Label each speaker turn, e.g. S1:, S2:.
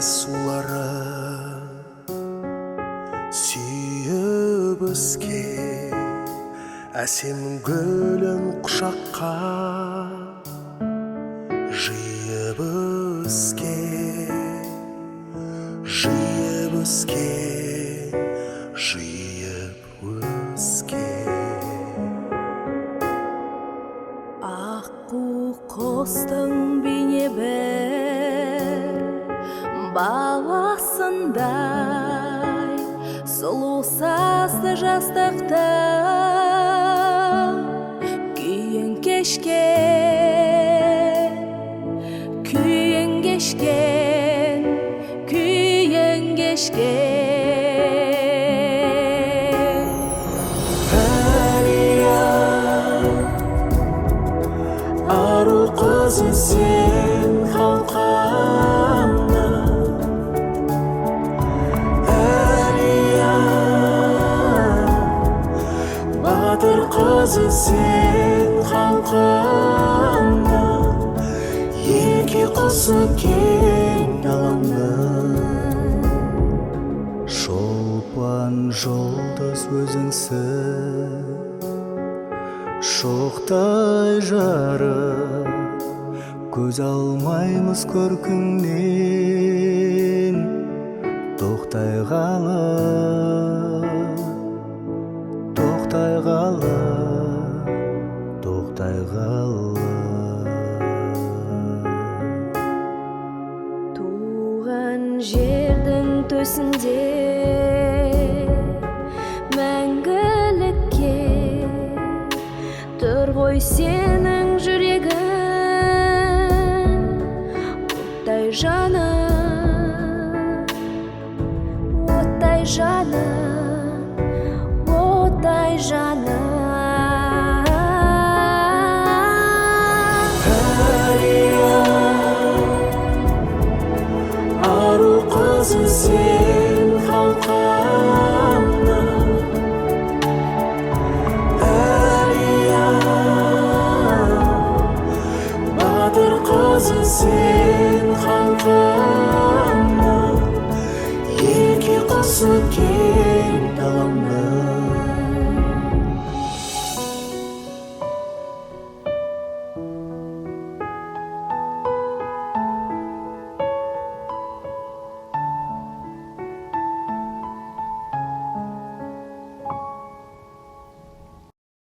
S1: сулары сүйіп өскен әсем гүлін құшаққа жиып өскен, жиып өскен, жиып өскен.
S2: Аққу құстың бейне бір баласындай сұлу сазды жастықта күйін кешкен, күйін кешкен, күйін кешкен.
S1: Әлия, ару қызы сен қалқаны. Әлия, батыр қызы сен қалқаны. Елге құсы кең даланы. Шолпан жұлдыз өзіңсің, шоқтай жарық, көз алмаймыз көркіңнен. Тоқтай қалып, тоқтай қалып, тоқтай қалып.
S2: Туған жердің төсінде мәңгілікке тұр ғой сенің жүрегің. Оттай жаным, оттай жаным, оттай жаным.
S1: Әлия, ару қызы сен қалқаны. Әлия, батыр қызы сен қалқаны.